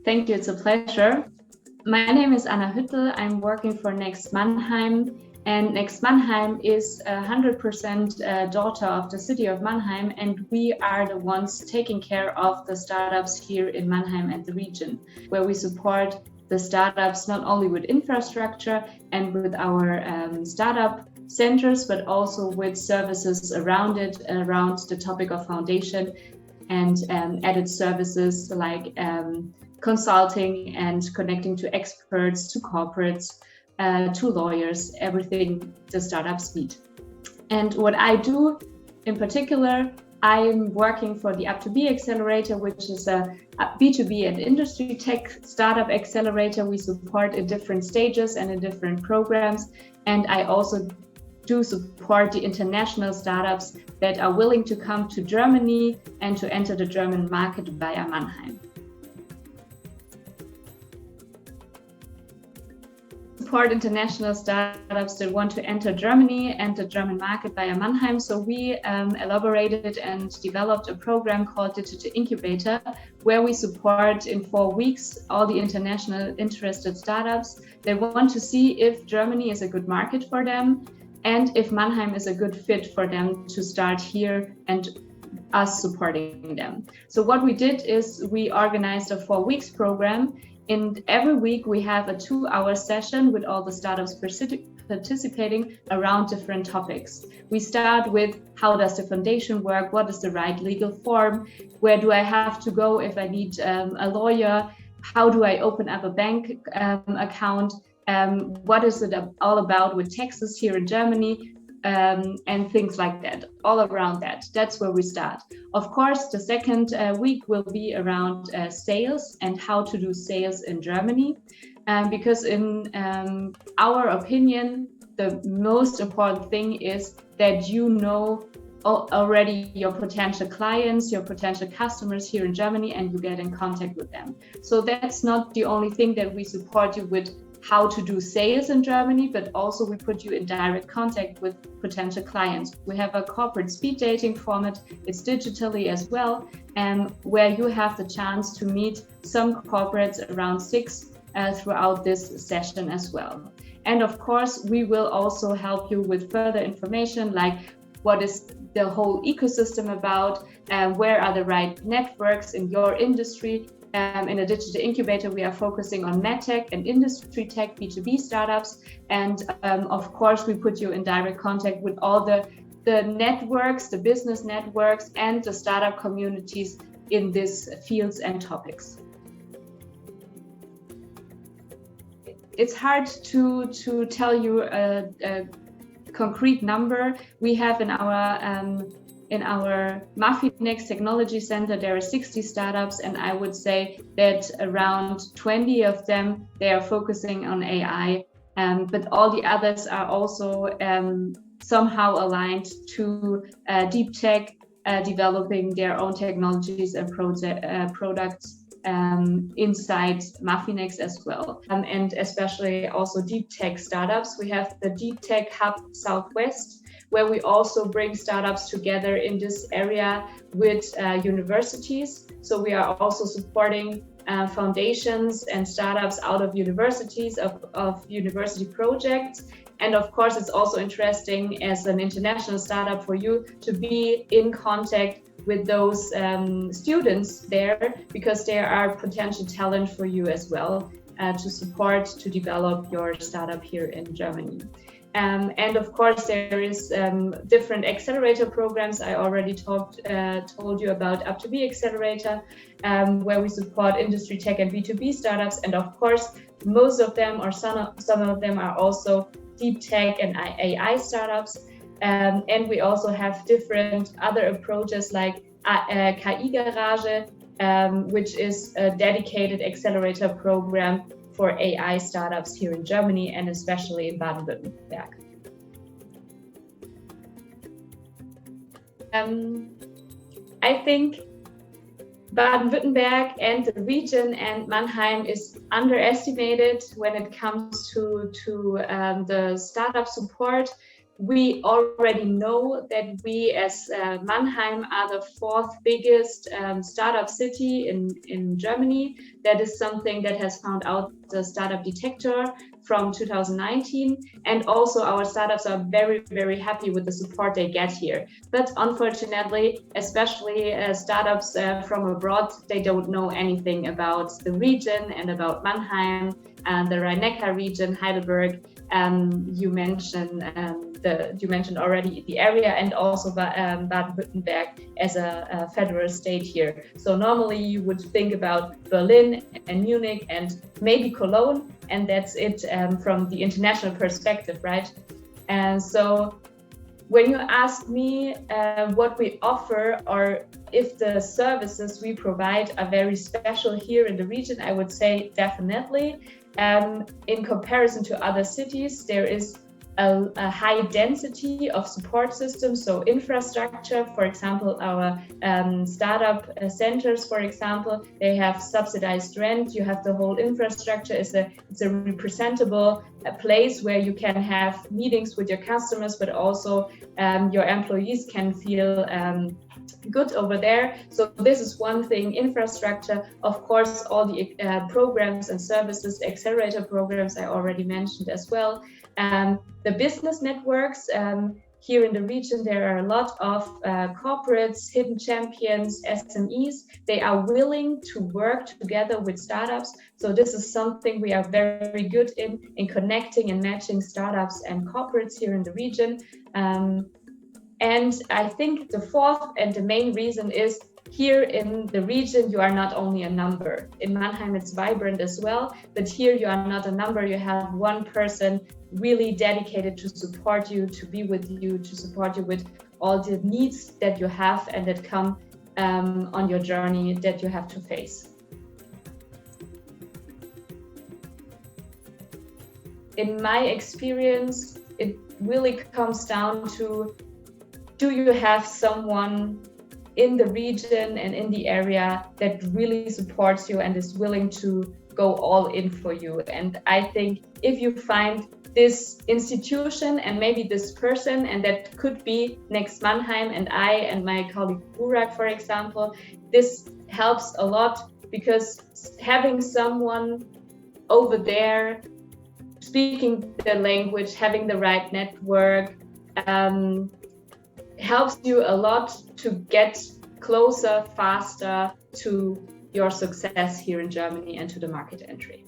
Thank you, it's a pleasure. My name is Anna Hüttl. I'm working for Next Mannheim, and Next Mannheim is 100% daughter of the city of Mannheim, and we are the ones taking care of the startups here in Mannheim and the region, where we support the startups not only with infrastructure and with our startup centers, but also with services around it, around the topic of foundation and added services like consulting and connecting to experts, to corporates, to lawyers, everything the startups need. And what I do in particular, I'm working for the Up2B Accelerator, which is a B2B and industry tech startup accelerator. We support in different stages and in different programs. And I also do support the international startups that are willing to come to Germany and to enter the German market via Mannheim. Support international startups that want to enter Germany and the German market via Mannheim. So we elaborated and developed a program called Digital Incubator, where we support in 4 weeks all the international interested startups. They want to see if Germany is a good market for them and if Mannheim is a good fit for them to start here and us supporting them. So what we did is we organized a 4 weeks program. In every week, we have a 2-hour session with all the startups participating around different topics. We start with how does the foundation work? What is the right legal form? Where do I have to go if I need a lawyer? How do I open up a bank account? What is it all about with taxes here in Germany? And things like that, all around that. That's where we start. Of course, the second week will be around sales and how to do sales in Germany. Because in our opinion, the most important thing is that you know already your potential clients, your potential customers here in Germany, and you get in contact with them. So that's not the only thing that we support you with how to do sales in Germany, but also we put you in direct contact with potential clients. We have a corporate speed dating format, it's digitally as well, where you have the chance to meet some corporates, around 6 throughout this session as well. And of course, we will also help you with further information, like what is the whole ecosystem about, where are the right networks in your industry. In a digital incubator, we are focusing on medtech and industry tech, B2B startups. And of course, we put you in direct contact with all the networks, the business networks, and the startup communities in these fields and topics. It's hard to tell you a concrete number. We have in our Maffinex Technology Center, there are 60 startups, and I would say that around 20 of them, they are focusing on AI, but all the others are also somehow aligned to deep tech, developing their own technologies and products inside Maffinex as well, and especially also deep tech startups. We have the Deep Tech Hub Southwest, where we also bring startups together in this area with universities. So we are also supporting foundations and startups out of universities, of university projects. And of course, it's also interesting as an international startup for you to be in contact with those students there, because they are potential talent for you as well to support, to develop your startup here in Germany. And of course, there is different accelerator programs. I already told you about Up2B Accelerator, where we support industry tech and B2B startups. And of course, most of them, or some of them, are also deep tech and AI startups. And we also have different other approaches like KI Garage, which is a dedicated accelerator program for AI startups here in Germany and especially in Baden-Württemberg. I think Baden-Württemberg and the region and Mannheim is underestimated when it comes to the startup support. we already know that we as Mannheim are the fourth biggest startup city in Germany. That is something that has found out the startup detector from 2019. And also our startups are very, very happy with the support they get here. But unfortunately, especially startups from abroad, they don't know anything about the region and about Mannheim and the Rhein-Neckar region, Heidelberg. You mentioned already the area, and also Baden-Württemberg as a federal state here. So normally you would think about Berlin and Munich and maybe Cologne, and that's it from the international perspective, right? And so when you ask me what we offer or if the services we provide are very special here in the region, I would say definitely. In comparison to other cities, there is a high density of support systems, so infrastructure. For example, our startup centers, for example, they have subsidized rent. You have the whole infrastructure. It's a representable place where you can have meetings with your customers, but also your employees can feel good over there. So this is one thing, infrastructure. Of course, all the programs and services, accelerator programs I already mentioned as well. The business networks, here in the region, there are a lot of corporates, hidden champions, SMEs. They are willing to work together with startups. So this is something we are very good in connecting and matching startups and corporates here in the region. And I think the fourth and the main reason is here in the region, you are not only a number. In Mannheim, it's vibrant as well, but here you are not a number. You have one person really dedicated to support you, to be with you, to support you with all the needs that you have and that come on your journey that you have to face. In my experience, it really comes down to, do you have someone in the region and in the area that really supports you and is willing to go all in for you? And I think if you find this institution and maybe this person, and that could be Next Mannheim and I and my colleague Burak, for example, this helps a lot, because having someone over there speaking the language, having the right network, helps you a lot to get closer, faster to your success here in Germany and to the market entry.